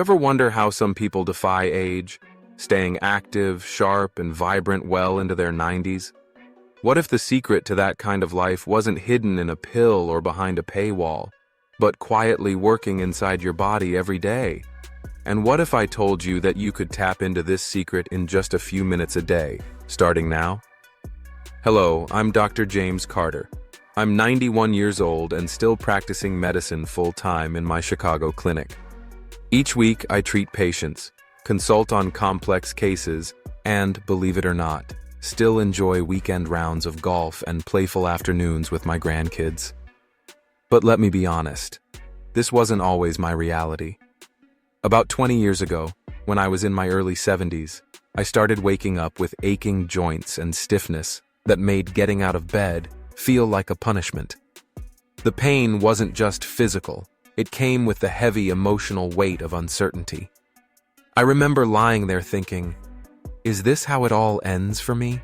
ever wonder how some people defy age, staying active, sharp, and vibrant well into their 90s? What if the secret to that kind of life wasn't hidden in a pill or behind a paywall, but quietly working inside your body every day? And what if I told you that you could tap into this secret in just a few minutes a day, starting now? Hello, I'm Dr. James Carter. I'm 91 years old and still practicing medicine full-time in my Chicago clinic. Each week, I treat patients, consult on complex cases, and, believe it or not, still enjoy weekend rounds of golf and playful afternoons with my grandkids. But let me be honest, this wasn't always my reality. About 20 years ago, when I was in my early 70s, I started waking up with aching joints and stiffness that made getting out of bed feel like a punishment. The pain wasn't just physical, it came with the heavy emotional weight of uncertainty. I remember lying there thinking, is this how it all ends for me?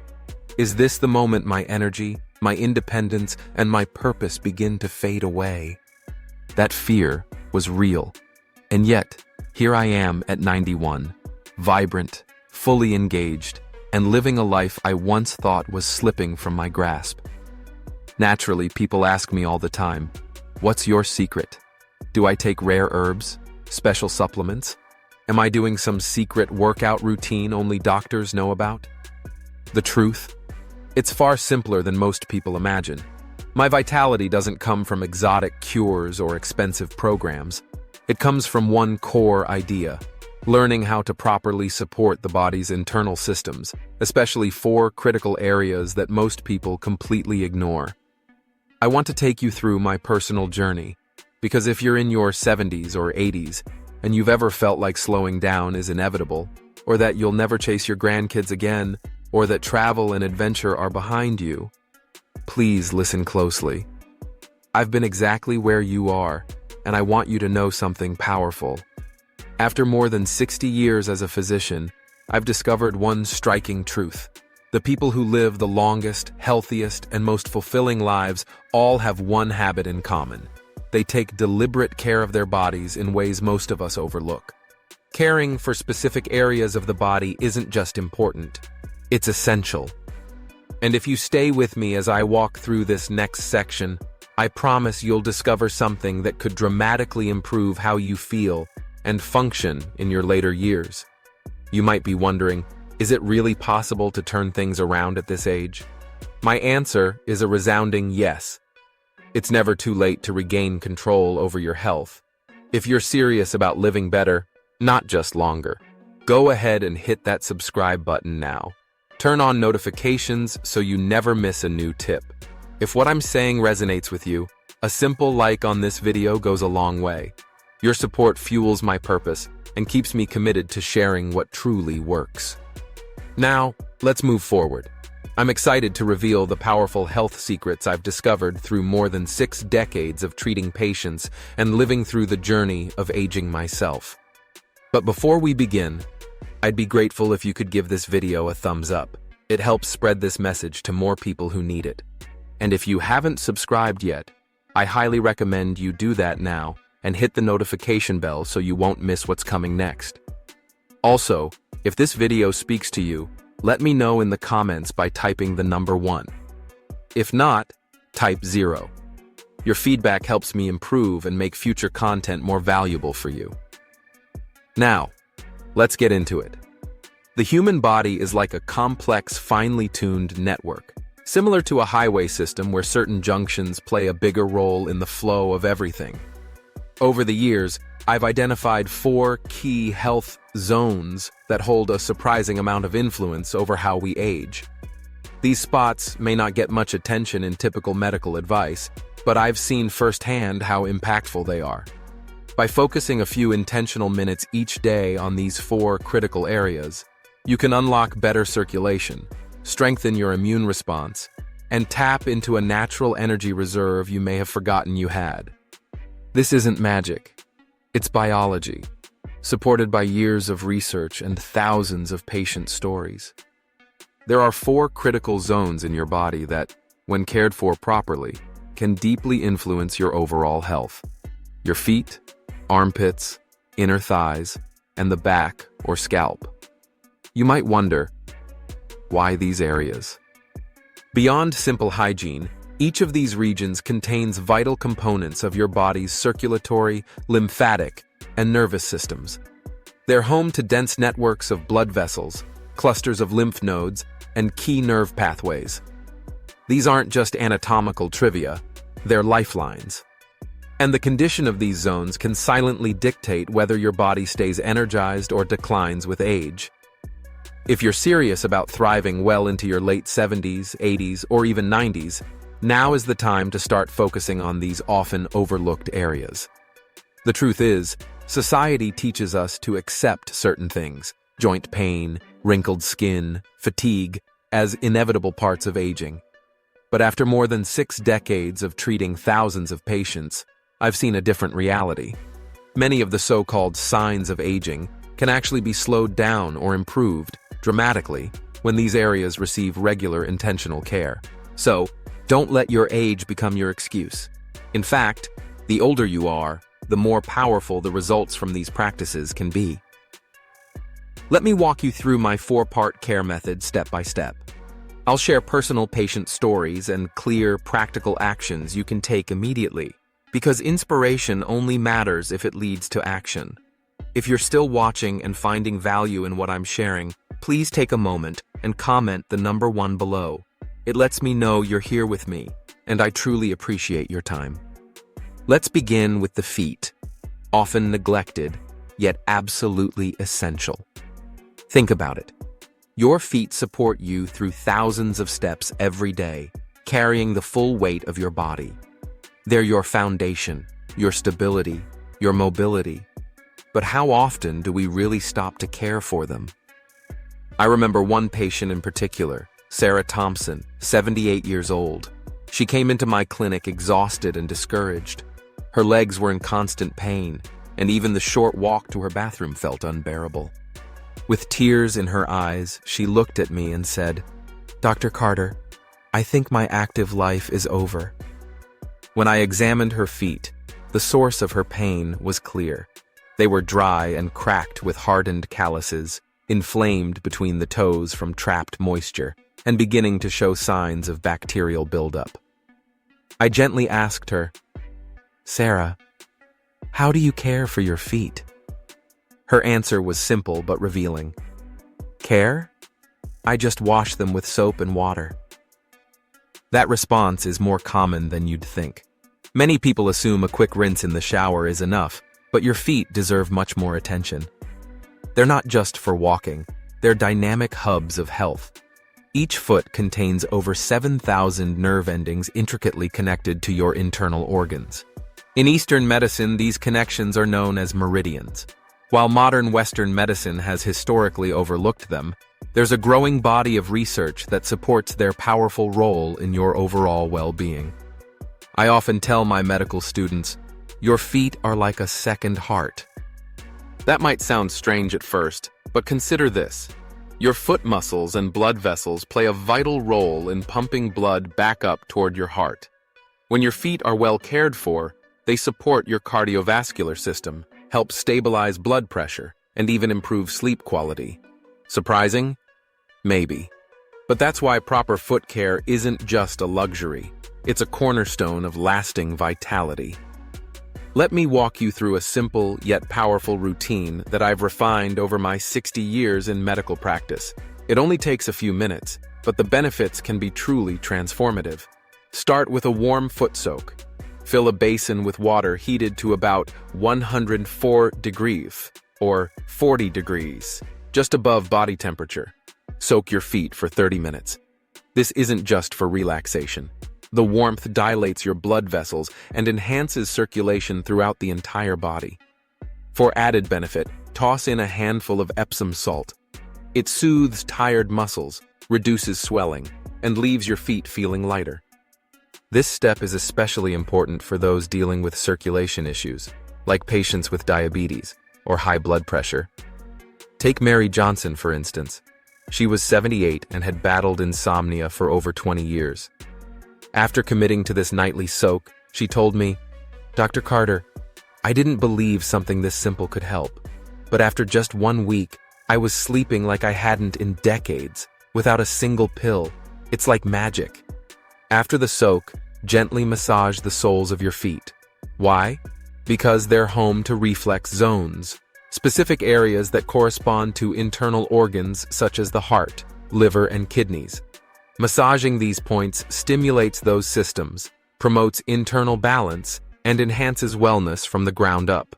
Is this the moment my energy, my independence, and my purpose begin to fade away? That fear was real. And yet, here I am at 91, vibrant, fully engaged, and living a life I once thought was slipping from my grasp. Naturally, people ask me all the time, what's your secret? Do I take rare herbs? Special supplements? Am I doing some secret workout routine only doctors know about? The truth? It's far simpler than most people imagine. My vitality doesn't come from exotic cures or expensive programs. It comes from one core idea: learning how to properly support the body's internal systems, especially 4 critical areas that most people completely ignore. I want to take you through my personal journey, because if you're in your 70s or 80s, and you've ever felt like slowing down is inevitable, or that you'll never chase your grandkids again, or that travel and adventure are behind you, please listen closely. I've been exactly where you are, and I want you to know something powerful. After more than 60 years as a physician, I've discovered one striking truth. The people who live the longest, healthiest, and most fulfilling lives all have one habit in common. They take deliberate care of their bodies in ways most of us overlook. Caring for specific areas of the body isn't just important, it's essential. And if you stay with me as I walk through this next section, I promise you'll discover something that could dramatically improve how you feel and function in your later years. You might be wondering, is it really possible to turn things around at this age? My answer is a resounding yes. It's never too late to regain control over your health. If you're serious about living better, not just longer, go ahead and hit that subscribe button now. Turn on notifications so you never miss a new tip. If what I'm saying resonates with you, a simple like on this video goes a long way. Your support fuels my purpose and keeps me committed to sharing what truly works. Now, let's move forward. I'm excited to reveal the powerful health secrets I've discovered through more than 6 decades of treating patients and living through the journey of aging myself. But before we begin, I'd be grateful if you could give this video a thumbs up. It helps spread this message to more people who need it. And if you haven't subscribed yet, I highly recommend you do that now and hit the notification bell so you won't miss what's coming next. Also, if this video speaks to you, let me know in the comments by typing the number 1. If not, type 0. Your feedback helps me improve and make future content more valuable for you. Now, let's get into it. The human body is like a complex, finely tuned network, similar to a highway system where certain junctions play a bigger role in the flow of everything. Over the years, I've identified 4 key health zones that hold a surprising amount of influence over how we age. These spots may not get much attention in typical medical advice, but I've seen firsthand how impactful they are. By focusing a few intentional minutes each day on these 4 critical areas, you can unlock better circulation, strengthen your immune response, and tap into a natural energy reserve you may have forgotten you had. This isn't magic. It's biology, supported by years of research and thousands of patient stories. There are 4 critical zones in your body that, when cared for properly, can deeply influence your overall health. Your feet, armpits, inner thighs, and the back or scalp. You might wonder, why these areas? Beyond simple hygiene, each of these regions contains vital components of your body's circulatory, lymphatic, and nervous systems. They're home to dense networks of blood vessels, clusters of lymph nodes, and key nerve pathways. These aren't just anatomical trivia, they're lifelines. And the condition of these zones can silently dictate whether your body stays energized or declines with age. If you're serious about thriving well into your late 70s, 80s, or even 90s, now is the time to start focusing on these often overlooked areas. The truth is, society teaches us to accept certain things, joint pain, wrinkled skin, fatigue, as inevitable parts of aging. But after more than 6 decades of treating thousands of patients, I've seen a different reality. Many of the so-called signs of aging can actually be slowed down or improved dramatically when these areas receive regular intentional care. So, don't let your age become your excuse. In fact, the older you are, the more powerful the results from these practices can be. Let me walk you through my 4-part care method step by step. I'll share personal patient stories and clear, practical actions you can take immediately, because inspiration only matters if it leads to action. If you're still watching and finding value in what I'm sharing, please take a moment and comment the number 1 below. It lets me know you're here with me, and I truly appreciate your time. Let's begin with the feet, often neglected, yet absolutely essential. Think about it. Your feet support you through thousands of steps every day, carrying the full weight of your body. They're your foundation, your stability, your mobility. But how often do we really stop to care for them? I remember one patient in particular, Sarah Thompson, 78 years old. She came into my clinic exhausted and discouraged. Her legs were in constant pain, and even the short walk to her bathroom felt unbearable. With tears in her eyes, she looked at me and said, "Dr. Carter, I think my active life is over." When I examined her feet, the source of her pain was clear. They were dry and cracked with hardened calluses, inflamed between the toes from trapped moisture, and beginning to show signs of bacterial buildup. I gently asked her, "Sarah, how do you care for your feet?" Her answer was simple but revealing. "Care? I just wash them with soap and water." That response is more common than you'd think. Many people assume a quick rinse in the shower is enough, but your feet deserve much more attention. They're not just for walking, they're dynamic hubs of health. Each foot contains over 7,000 nerve endings intricately connected to your internal organs. In Eastern medicine, these connections are known as meridians. While modern Western medicine has historically overlooked them, there's a growing body of research that supports their powerful role in your overall well-being. I often tell my medical students, your feet are like a second heart. That might sound strange at first, but consider this. Your foot muscles and blood vessels play a vital role in pumping blood back up toward your heart. When your feet are well cared for, they support your cardiovascular system, help stabilize blood pressure, and even improve sleep quality. Surprising? Maybe. But that's why proper foot care isn't just a luxury. It's a cornerstone of lasting vitality. Let me walk you through a simple yet powerful routine that I've refined over my 60 years in medical practice. It only takes a few minutes, but the benefits can be truly transformative. Start with a warm foot soak. Fill a basin with water heated to about 104 degrees, or 40 degrees, just above body temperature. Soak your feet for 30 minutes. This isn't just for relaxation. The warmth dilates your blood vessels and enhances circulation throughout the entire body. For added benefit, toss in a handful of Epsom salt. It soothes tired muscles, reduces swelling, and leaves your feet feeling lighter. This step is especially important for those dealing with circulation issues, like patients with diabetes or high blood pressure. Take Mary Johnson, for instance. She was 78 and had battled insomnia for over 20 years. After committing to this nightly soak, she told me, "Dr. Carter, I didn't believe something this simple could help. but after just 1 week, I was sleeping like I hadn't in decades, without a single pill. It's like magic. After the soak, gently massage the soles of your feet. Why? Because they're home to reflex zones, specific areas that correspond to internal organs such as the heart, liver, and kidneys. Massaging these points stimulates those systems, promotes internal balance, and enhances wellness from the ground up.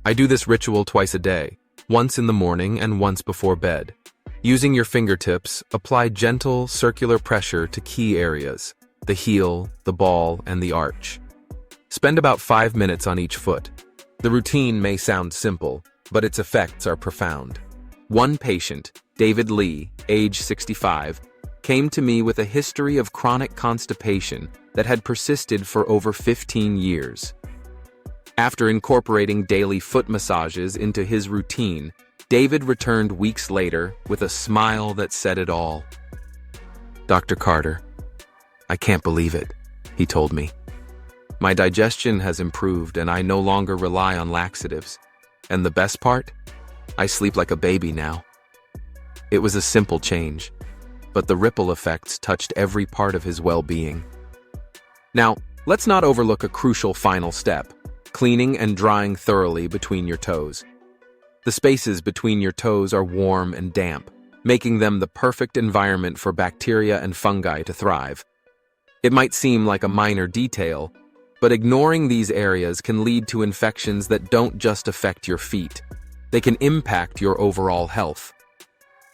I do this ritual twice a day, once in the morning and once before bed. Using your fingertips, apply gentle circular pressure to key areas: the heel, the ball, and the arch. Spend about 5 minutes on each foot. The routine may sound simple, but its effects are profound. One patient, David Lee, age 65, came to me with a history of chronic constipation that had persisted for over 15 years. After incorporating daily foot massages into his routine, David returned weeks later with a smile that said it all. "Dr. Carter, I can't believe it," he told me. "My digestion has improved and I no longer rely on laxatives. And the best part? I sleep like a baby now." It was a simple change, but the ripple effects touched every part of his well-being. Now, let's not overlook a crucial final step: cleaning and drying thoroughly between your toes. The spaces between your toes are warm and damp, making them the perfect environment for bacteria and fungi to thrive. It might seem like a minor detail, but ignoring these areas can lead to infections that don't just affect your feet. They can impact your overall health.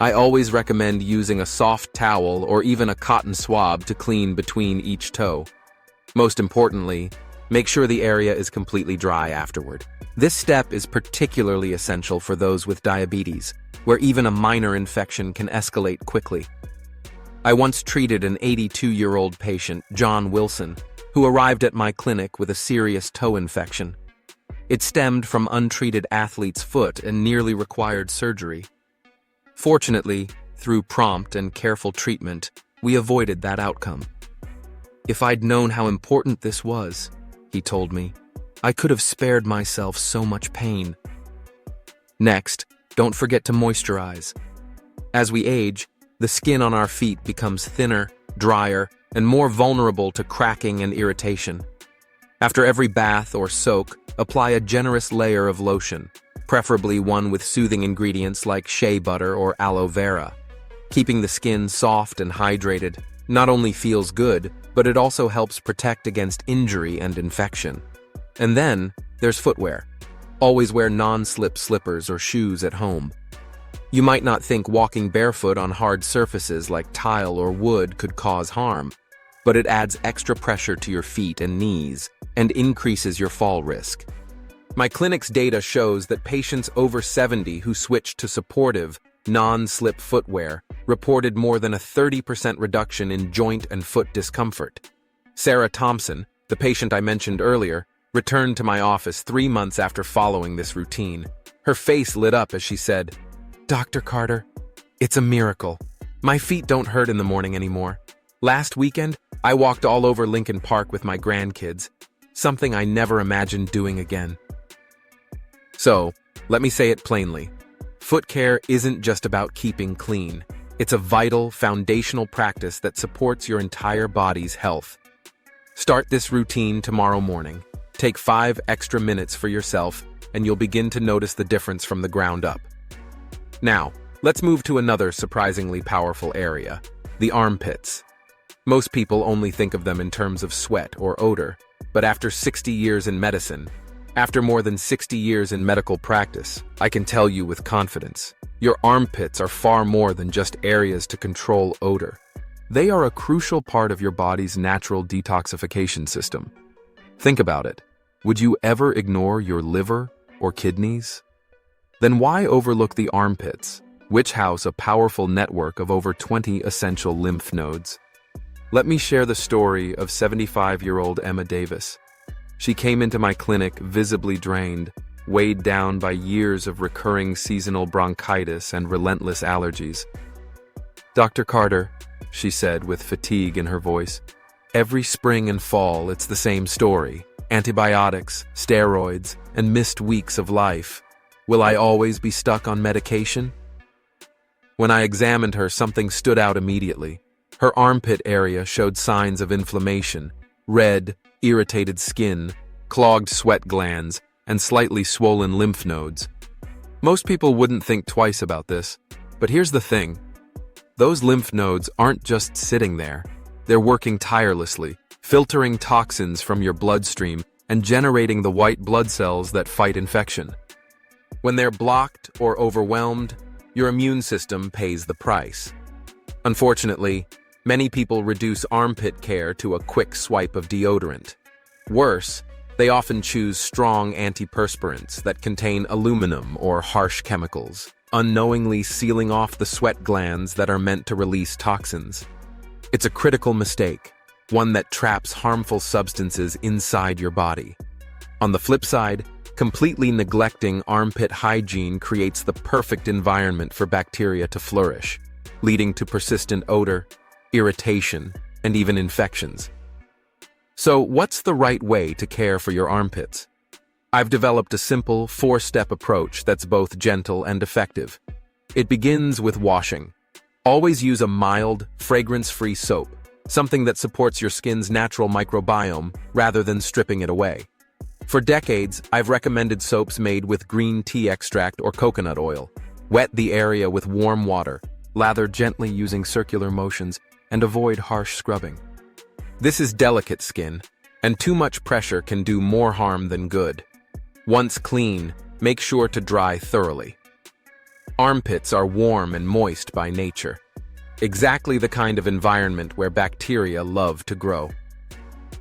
I always recommend using a soft towel or even a cotton swab to clean between each toe. Most importantly, make sure the area is completely dry afterward. This step is particularly essential for those with diabetes, where even a minor infection can escalate quickly. I once treated an 82-year-old patient, John Wilson, who arrived at my clinic with a serious toe infection. It stemmed from untreated athlete's foot and nearly required surgery. Fortunately, through prompt and careful treatment, we avoided that outcome. "If I'd known how important this was," he told me, "I could have spared myself so much pain." Next, don't forget to moisturize. As we age, the skin on our feet becomes thinner, drier, and more vulnerable to cracking and irritation. After every bath or soak, apply a generous layer of lotion, preferably one with soothing ingredients like shea butter or aloe vera. Keeping the skin soft and hydrated not only feels good, but it also helps protect against injury and infection. And then, there's footwear. Always wear non-slip slippers or shoes at home. You might not think walking barefoot on hard surfaces like tile or wood could cause harm, but it adds extra pressure to your feet and knees and increases your fall risk. My clinic's data shows that patients over 70 who switched to supportive, non-slip footwear reported more than a 30% reduction in joint and foot discomfort. Sarah Thompson, the patient I mentioned earlier, returned to my office 3 months after following this routine. Her face lit up as she said, "Dr. Carter, it's a miracle. My feet don't hurt in the morning anymore. Last weekend, I walked all over Lincoln Park with my grandkids, something I never imagined doing again." So, let me say it plainly. Foot care isn't just about keeping clean. It's a vital, foundational practice that supports your entire body's health. Start this routine tomorrow morning. Take 5 extra minutes for yourself, and you'll begin to notice the difference from the ground up. Now, let's move to another surprisingly powerful area, the armpits. Most people only think of them in terms of sweat or odor, but after 60 years in medicine, after more than 60 years in medical practice, I can tell you with confidence, your armpits are far more than just areas to control odor. They are a crucial part of your body's natural detoxification system. Think about it. Would you ever ignore your liver or kidneys? Then why overlook the armpits, which house a powerful network of over 20 essential lymph nodes? Let me share the story of 75-year-old Emma Davis. She came into my clinic visibly drained, weighed down by years of recurring seasonal bronchitis and relentless allergies. "Dr. Carter," she said with fatigue in her voice, "every spring and fall it's the same story. Antibiotics, steroids, and missed weeks of life. Will I always be stuck on medication? When I examined her, something stood out immediately. Her armpit area showed signs of inflammation, red, irritated skin, clogged sweat glands, and slightly swollen lymph nodes. Most people wouldn't think twice about this, but here's the thing. Those lymph nodes aren't just sitting there. They're working tirelessly, filtering toxins from your bloodstream and generating the white blood cells that fight infection. When they're blocked or overwhelmed, your immune system pays the price. Unfortunately, many people reduce armpit care to a quick swipe of deodorant. Worse, they often choose strong antiperspirants that contain aluminum or harsh chemicals, unknowingly sealing off the sweat glands that are meant to release toxins. It's a critical mistake, one that traps harmful substances inside your body. On the flip side, completely neglecting armpit hygiene creates the perfect environment for bacteria to flourish, leading to persistent odor, irritation, and even infections. So, what's the right way to care for your armpits? I've developed a simple, 4-step approach that's both gentle and effective. It begins with washing. Always use a mild, fragrance-free soap, something that supports your skin's natural microbiome rather than stripping it away. For decades, I've recommended soaps made with green tea extract or coconut oil. Wet the area with warm water, lather gently using circular motions, and avoid harsh scrubbing. This is delicate skin, and too much pressure can do more harm than good. Once clean, make sure to dry thoroughly. Armpits are warm and moist by nature, exactly the kind of environment where bacteria love to grow.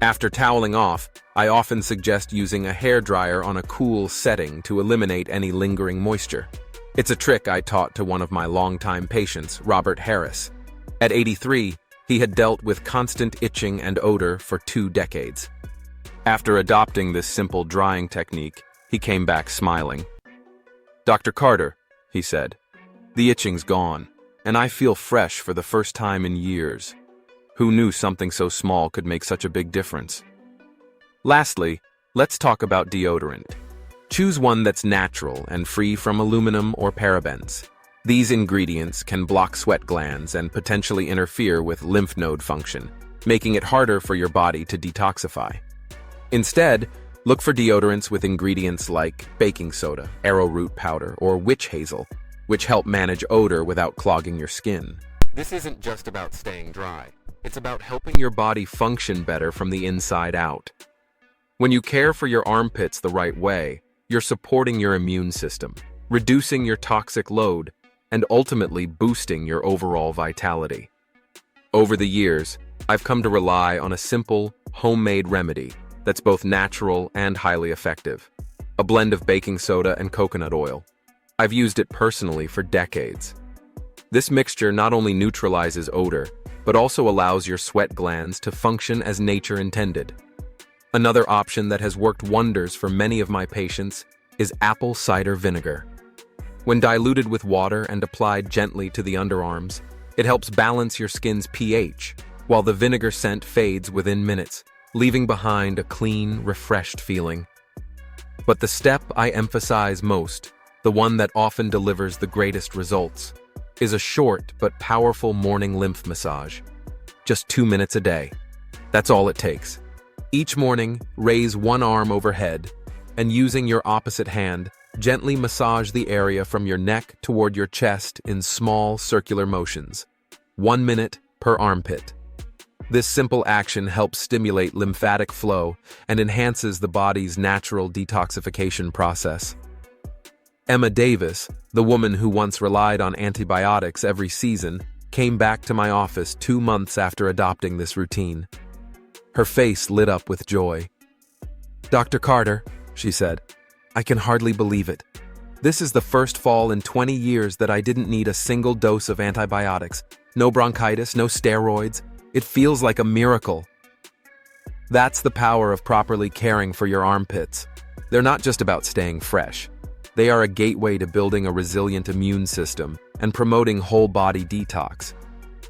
After toweling off, I often suggest using a hairdryer on a cool setting to eliminate any lingering moisture. It's a trick I taught to one of my longtime patients, Robert Harris. At 83, he had dealt with constant itching and odor for 2 decades. After adopting this simple drying technique, he came back smiling. "Dr. Carter," he said, "the itching's gone, and I feel fresh for the first time in years. Who knew something so small could make such a big difference?" Lastly, let's talk about deodorant. Choose one that's natural and free from aluminum or parabens. These ingredients can block sweat glands and potentially interfere with lymph node function, making it harder for your body to detoxify. Instead, look for deodorants with ingredients like baking soda, arrowroot powder, or witch hazel, which help manage odor without clogging your skin. This isn't just about staying dry. It's about helping your body function better from the inside out. When you care for your armpits the right way, you're supporting your immune system, reducing your toxic load, and ultimately boosting your overall vitality. Over the years, I've come to rely on a simple, homemade remedy that's both natural and highly effective: a blend of baking soda and coconut oil. I've used it personally for decades. This mixture not only neutralizes odor, but also allows your sweat glands to function as nature intended. Another option that has worked wonders for many of my patients is apple cider vinegar. When diluted with water and applied gently to the underarms, it helps balance your skin's pH, while the vinegar scent fades within minutes, leaving behind a clean, refreshed feeling. But the step I emphasize most, the one that often delivers the greatest results, is a short but powerful morning lymph massage. Just 2 minutes a day. That's all it takes. Each morning, raise one arm overhead, and using your opposite hand, gently massage the area from your neck toward your chest in small circular motions. 1 minute per armpit. This simple action helps stimulate lymphatic flow and enhances the body's natural detoxification process. Emma Davis, the woman who once relied on antibiotics every season, came back to my office 2 months after adopting this routine. Her face lit up with joy. "Dr. Carter," she said, "I can hardly believe it. This is the first fall in 20 years that I didn't need a single dose of antibiotics. No bronchitis, no steroids. It feels like a miracle." That's the power of properly caring for your armpits. They're not just about staying fresh. They are a gateway to building a resilient immune system and promoting whole-body detox.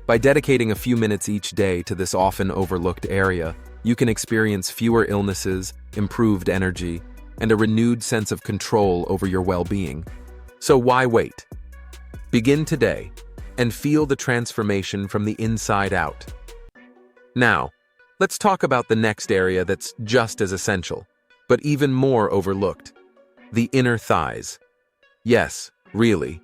By dedicating a few minutes each day to this often overlooked area, you can experience fewer illnesses, improved energy, and a renewed sense of control over your well-being. So why wait? Begin today and feel the transformation from the inside out. Now, let's talk about the next area that's just as essential, but even more overlooked: the inner thighs. Yes, really.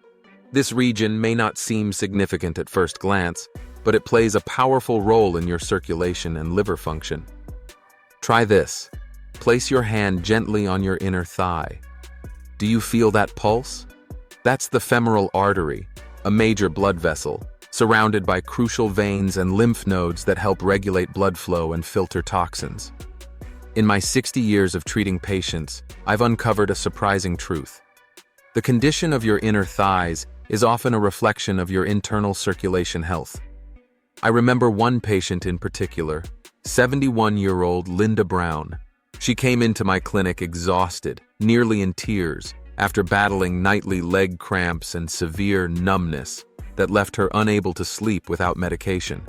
This region may not seem significant at first glance, but it plays a powerful role in your circulation and liver function. Try this. Place your hand gently on your inner thigh. Do you feel that pulse? That's the femoral artery, a major blood vessel, surrounded by crucial veins and lymph nodes that help regulate blood flow and filter toxins. In my 60 years of treating patients, I've uncovered a surprising truth. The condition of your inner thighs is often a reflection of your internal circulation health. I remember one patient in particular, 71-year-old Linda Brown. She came into my clinic exhausted, nearly in tears, after battling nightly leg cramps and severe numbness that left her unable to sleep without medication.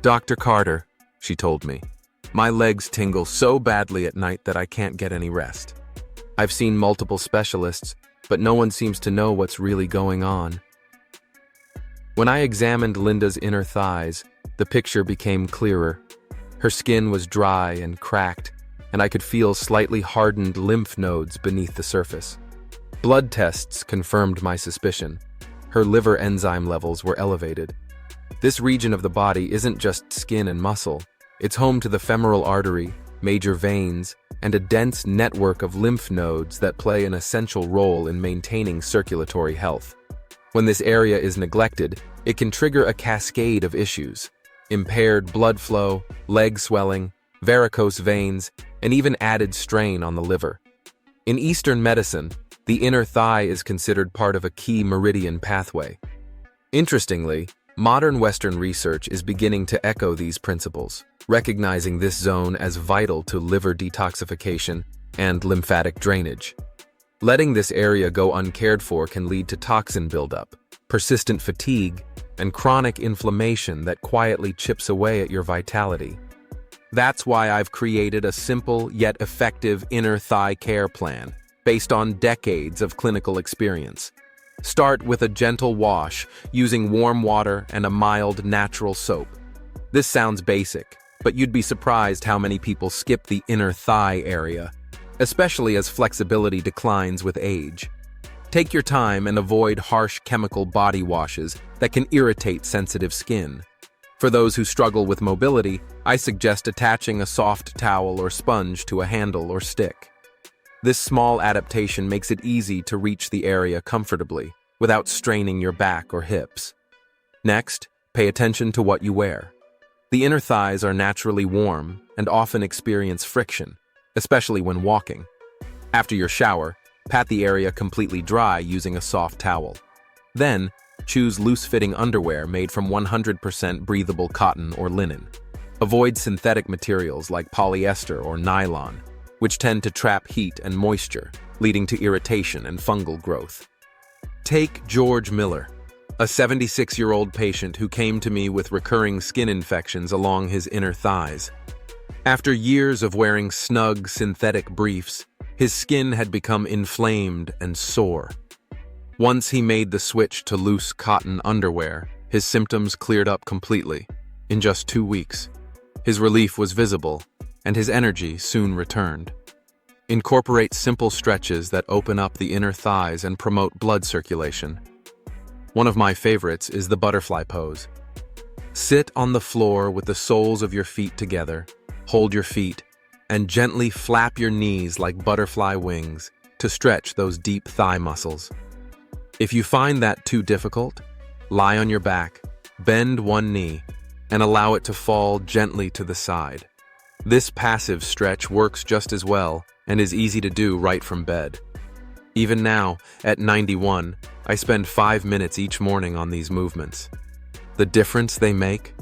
"Dr. Carter," she told me, "my legs tingle so badly at night that I can't get any rest. I've seen multiple specialists, but no one seems to know what's really going on." When I examined Linda's inner thighs, the picture became clearer. Her skin was dry and cracked, and I could feel slightly hardened lymph nodes beneath the surface. Blood tests confirmed my suspicion. Her liver enzyme levels were elevated. This region of the body isn't just skin and muscle. It's home to the femoral artery, major veins, and a dense network of lymph nodes that play an essential role in maintaining circulatory health. When this area is neglected, it can trigger a cascade of issues: impaired blood flow, leg swelling, varicose veins, and even added strain on the liver. In Eastern medicine, the inner thigh is considered part of a key meridian pathway. Interestingly, modern Western research is beginning to echo these principles, recognizing this zone as vital to liver detoxification and lymphatic drainage. Letting this area go uncared for can lead to toxin buildup, persistent fatigue, and chronic inflammation that quietly chips away at your vitality. That's why I've created a simple yet effective inner thigh care plan based on decades of clinical experience. Start with a gentle wash using warm water and a mild natural soap. This sounds basic, but you'd be surprised how many people skip the inner thigh area, especially as flexibility declines with age. Take your time and avoid harsh chemical body washes that can irritate sensitive skin. For those who struggle with mobility, I suggest attaching a soft towel or sponge to a handle or stick. This small adaptation makes it easy to reach the area comfortably, without straining your back or hips. Next, pay attention to what you wear. The inner thighs are naturally warm and often experience friction, especially when walking. After your shower, pat the area completely dry using a soft towel. Then, choose loose-fitting underwear made from 100% breathable cotton or linen. Avoid synthetic materials like polyester or nylon, which tend to trap heat and moisture, leading to irritation and fungal growth. Take George Miller, a 76-year-old patient who came to me with recurring skin infections along his inner thighs. After years of wearing snug synthetic briefs, his skin had become inflamed and sore. Once he made the switch to loose cotton underwear, his symptoms cleared up completely. In just 2 weeks, his relief was visible, and his energy soon returned. Incorporate simple stretches that open up the inner thighs and promote blood circulation. One of my favorites is the butterfly pose. Sit on the floor with the soles of your feet together, hold your feet, and gently flap your knees like butterfly wings to stretch those deep thigh muscles. If you find that too difficult, lie on your back, bend one knee, and allow it to fall gently to the side. This passive stretch works just as well and is easy to do right from bed. Even now, at 91, I spend 5 minutes each morning on these movements. The difference they make?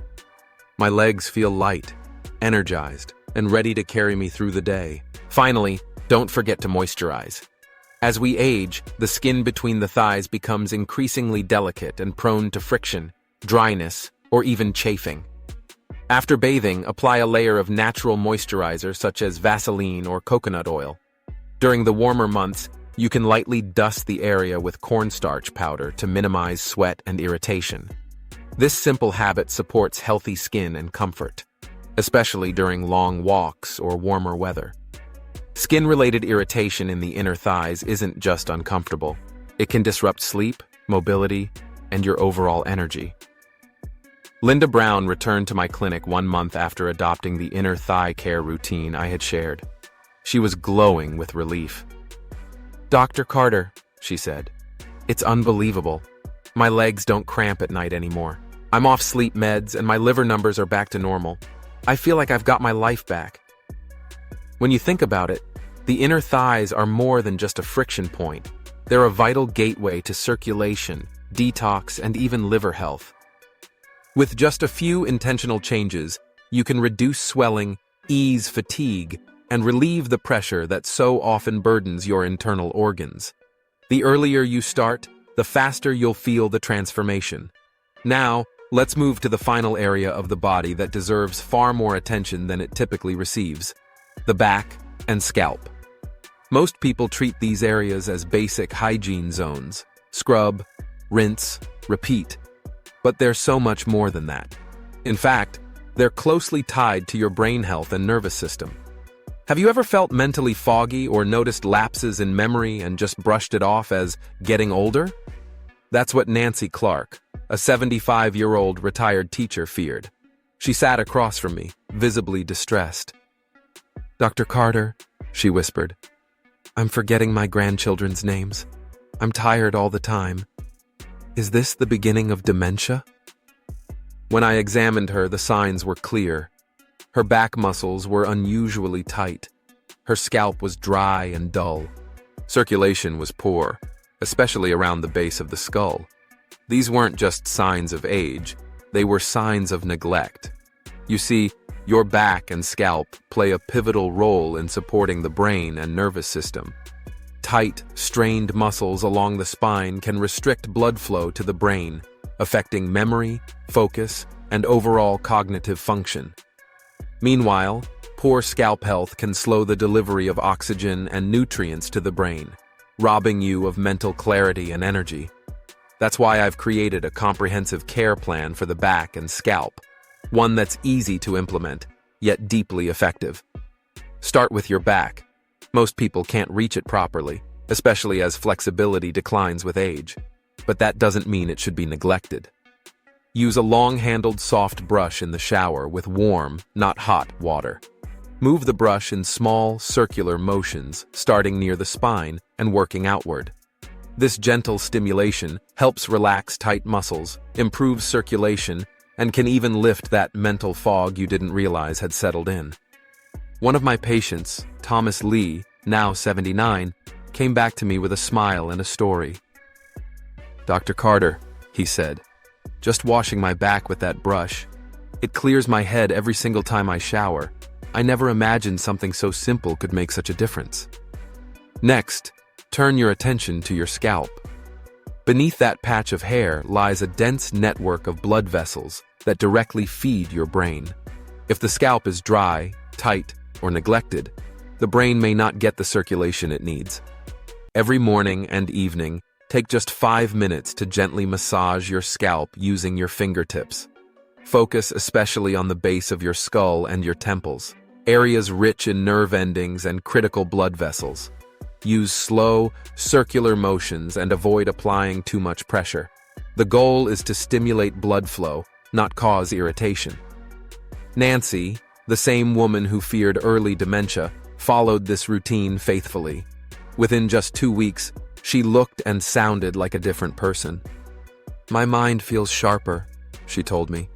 My legs feel light, energized, and ready to carry me through the day. Finally, don't forget to moisturize. As we age, the skin between the thighs becomes increasingly delicate and prone to friction, dryness, or even chafing. After bathing, apply a layer of natural moisturizer such as Vaseline or coconut oil. During the warmer months, you can lightly dust the area with cornstarch powder to minimize sweat and irritation. This simple habit supports healthy skin and comfort, especially during long walks or warmer weather. Skin-related irritation in the inner thighs isn't just uncomfortable. It can disrupt sleep, mobility, and your overall energy. Linda Brown returned to my clinic 1 month after adopting the inner thigh care routine I had shared. She was glowing with relief. "Dr. Carter," she said, "it's unbelievable. My legs don't cramp at night anymore. I'm off sleep meds and my liver numbers are back to normal. I feel like I've got my life back." When you think about it, the inner thighs are more than just a friction point. They're a vital gateway to circulation, detox, and even liver health. With just a few intentional changes, you can reduce swelling, ease fatigue, and relieve the pressure that so often burdens your internal organs. The earlier you start, the faster you'll feel the transformation. Now, let's move to the final area of the body that deserves far more attention than it typically receives: the back and scalp. Most people treat these areas as basic hygiene zones: scrub, rinse, repeat. But they're so much more than that. In fact, they're closely tied to your brain health and nervous system. Have you ever felt mentally foggy or noticed lapses in memory and just brushed it off as getting older? That's what Nancy Clark, a 75-year-old retired teacher, feared. She sat across from me, visibly distressed. "Dr. Carter," she whispered, "I'm forgetting my grandchildren's names. I'm tired all the time. Is this the beginning of dementia?" When I examined her, the signs were clear. Her back muscles were unusually tight. Her scalp was dry and dull. Circulation was poor, especially around the base of the skull. These weren't just signs of age, they were signs of neglect. You see, your back and scalp play a pivotal role in supporting the brain and nervous system. Tight, strained muscles along the spine can restrict blood flow to the brain, affecting memory, focus, and overall cognitive function. Meanwhile, poor scalp health can slow the delivery of oxygen and nutrients to the brain, robbing you of mental clarity and energy. That's why I've created a comprehensive care plan for the back and scalp, one that's easy to implement, yet deeply effective. Start with your back. Most people can't reach it properly, especially as flexibility declines with age. But that doesn't mean it should be neglected. Use a long-handled soft brush in the shower with warm, not hot, water. Move the brush in small, circular motions, starting near the spine and working outward. This gentle stimulation helps relax tight muscles, improves circulation, and can even lift that mental fog you didn't realize had settled in. One of my patients, Thomas Lee, now 79, came back to me with a smile and a story. "Dr. Carter," he said, "just washing my back with that brush. It clears my head every single time I shower. I never imagined something so simple could make such a difference." Next, turn your attention to your scalp. Beneath that patch of hair lies a dense network of blood vessels that directly feed your brain. If the scalp is dry, tight, or neglected, the brain may not get the circulation it needs. Every morning and evening, take just 5 minutes to gently massage your scalp using your fingertips. Focus especially on the base of your skull and your temples, areas rich in nerve endings and critical blood vessels. Use slow, circular motions and avoid applying too much pressure. The goal is to stimulate blood flow, not cause irritation. Nancy, the same woman who feared early dementia, followed this routine faithfully. Within just 2 weeks, she looked and sounded like a different person. "My mind feels sharper," she told me.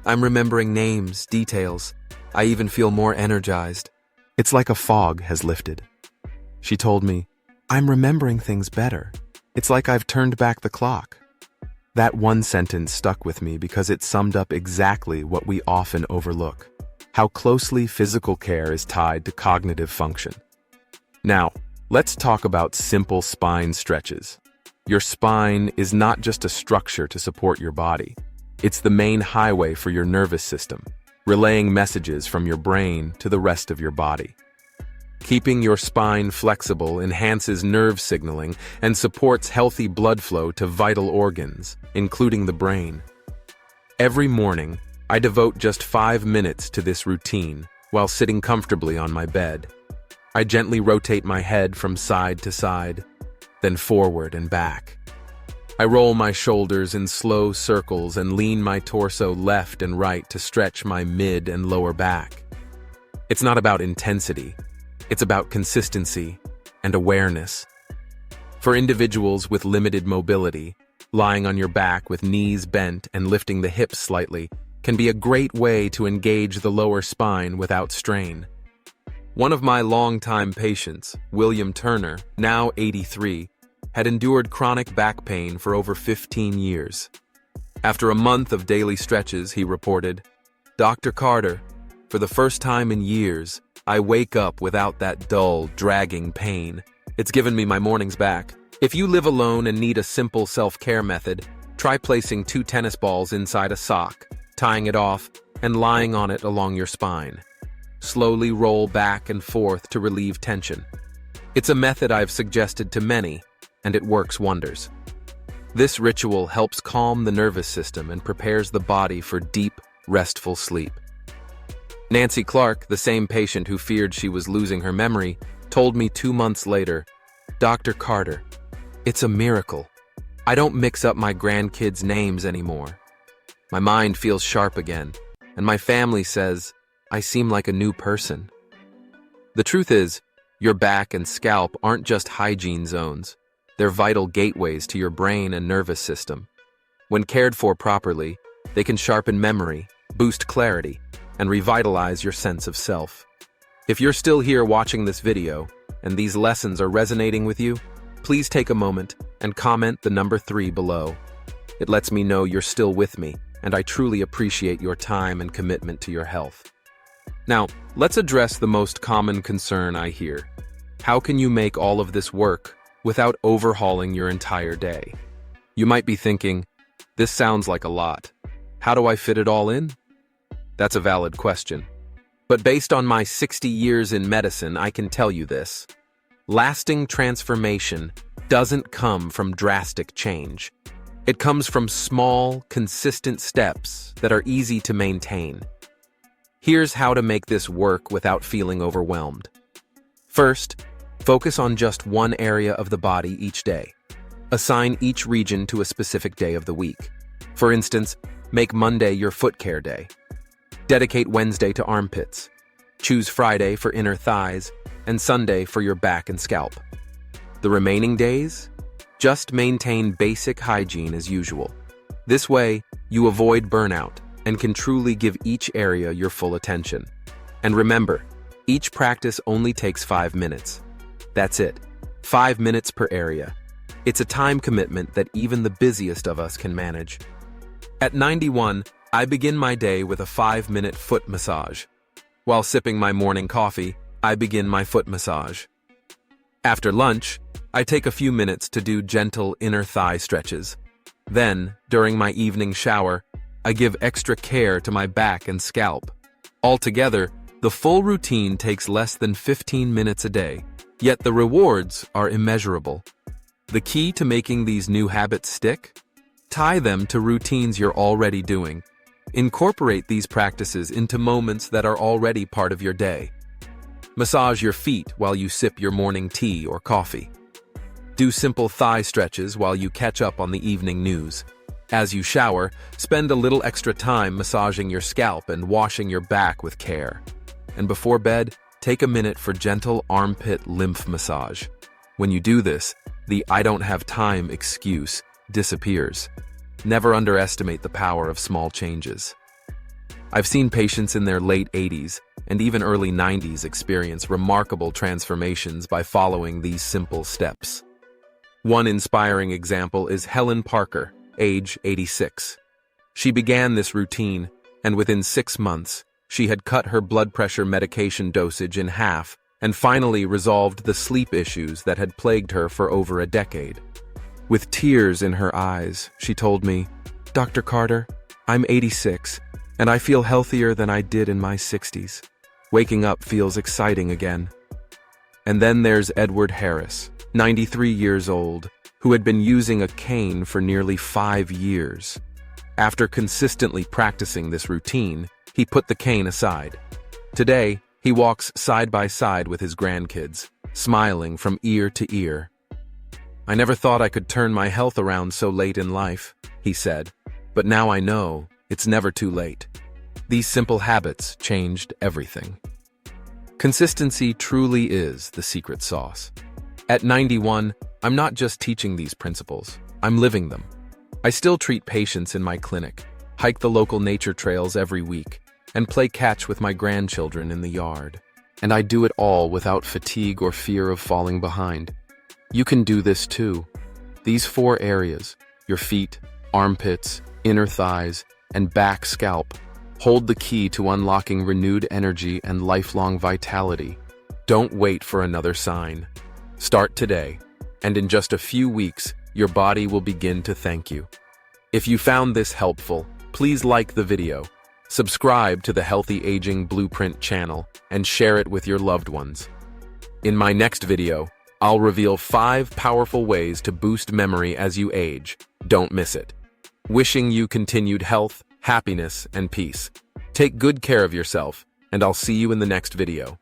"I'm remembering names, details. I even feel more energized. It's like a fog has lifted." She told me, "I'm remembering things better. It's like I've turned back the clock." That one sentence stuck with me because it summed up exactly what we often overlook: how closely physical care is tied to cognitive function. Now, let's talk about simple spine stretches. Your spine is not just a structure to support your body. It's the main highway for your nervous system, relaying messages from your brain to the rest of your body. Keeping your spine flexible enhances nerve signaling and supports healthy blood flow to vital organs, including the brain. Every morning, I devote just 5 minutes to this routine while sitting comfortably on my bed. I gently rotate my head from side to side, then forward and back. I roll my shoulders in slow circles and lean my torso left and right to stretch my mid and lower back. It's not about intensity. It's about consistency and awareness. For individuals with limited mobility, lying on your back with knees bent and lifting the hips slightly can be a great way to engage the lower spine without strain. One of my longtime patients, William Turner, now 83, had endured chronic back pain for over 15 years. After a month of daily stretches, he reported, "Dr. Carter, for the first time in years, I wake up without that dull, dragging pain. It's given me my mornings back." If you live alone and need a simple self-care method, try placing 2 tennis balls inside a sock, tying it off, and lying on it along your spine. Slowly roll back and forth to relieve tension. It's a method I've suggested to many, and it works wonders. This ritual helps calm the nervous system and prepares the body for deep, restful sleep. Nancy Clark, the same patient who feared she was losing her memory, told me 2 months later, "Dr. Carter, it's a miracle. I don't mix up my grandkids' names anymore. My mind feels sharp again, and my family says I seem like a new person." The truth is, your back and scalp aren't just hygiene zones. They're vital gateways to your brain and nervous system. When cared for properly, they can sharpen memory, boost clarity, and revitalize your sense of self. If you're still here watching this video, and these lessons are resonating with you, please take a moment and comment the number 3 below. It lets me know you're still with me, and I truly appreciate your time and commitment to your health. Now, let's address the most common concern I hear. How can you make all of this work without overhauling your entire day? You might be thinking, this sounds like a lot. How do I fit it all in? That's a valid question. But based on my 60 years in medicine, I can tell you this. Lasting transformation doesn't come from drastic change. It comes from small, consistent steps that are easy to maintain. Here's how to make this work without feeling overwhelmed. First, focus on just one area of the body each day. Assign each region to a specific day of the week. For instance, make Monday your foot care day. Dedicate Wednesday to armpits. Choose Friday for inner thighs, and Sunday for your back and scalp. The remaining days, just maintain basic hygiene as usual. This way, you avoid burnout and can truly give each area your full attention. And remember, each practice only takes 5 minutes. That's it, 5 minutes per area. It's a time commitment that even the busiest of us can manage. At 91, I begin my day with a 5-minute foot massage. While sipping my morning coffee, I begin my foot massage. After lunch, I take a few minutes to do gentle inner thigh stretches. Then, during my evening shower, I give extra care to my back and scalp. Altogether, the full routine takes less than 15 minutes a day, yet the rewards are immeasurable. The key to making these new habits stick? Tie them to routines you're already doing. Incorporate these practices into moments that are already part of your day. Massage your feet while you sip your morning tea or coffee. Do simple thigh stretches while you catch up on the evening news. As you shower, spend a little extra time massaging your scalp and washing your back with care. And before bed, take a minute for gentle armpit lymph massage. When you do this, the "I don't have time" excuse disappears. Never underestimate the power of small changes. I've seen patients in their late 80s and even early 90s experience remarkable transformations by following these simple steps. One inspiring example is Helen Parker, age 86. She began this routine, and within 6 months, she had cut her blood pressure medication dosage in half and finally resolved the sleep issues that had plagued her for over a decade. With tears in her eyes, she told me, "Dr. Carter, I'm 86, and I feel healthier than I did in my 60s. Waking up feels exciting again." And then there's Edward Harris, 93 years old, who had been using a cane for nearly 5 years. After consistently practicing this routine, he put the cane aside. Today, he walks side by side with his grandkids, smiling from ear to ear. "I never thought I could turn my health around so late in life," he said, "but now I know it's never too late." These simple habits changed everything. Consistency truly is the secret sauce. At 91, I'm not just teaching these principles, I'm living them. I still treat patients in my clinic, hike the local nature trails every week, and play catch with my grandchildren in the yard. And I do it all without fatigue or fear of falling behind. You can do this too. These 4 areas, your feet, armpits, inner thighs, and back scalp, hold the key to unlocking renewed energy and lifelong vitality. Don't wait for another sign. Start today, and in just a few weeks, your body will begin to thank you. If you found this helpful, please like the video, subscribe to the Healthy Aging Blueprint channel, and share it with your loved ones. In my next video, I'll reveal 5 powerful ways to boost memory as you age. Don't miss it. Wishing you continued health, happiness, and peace. Take good care of yourself, and I'll see you in the next video.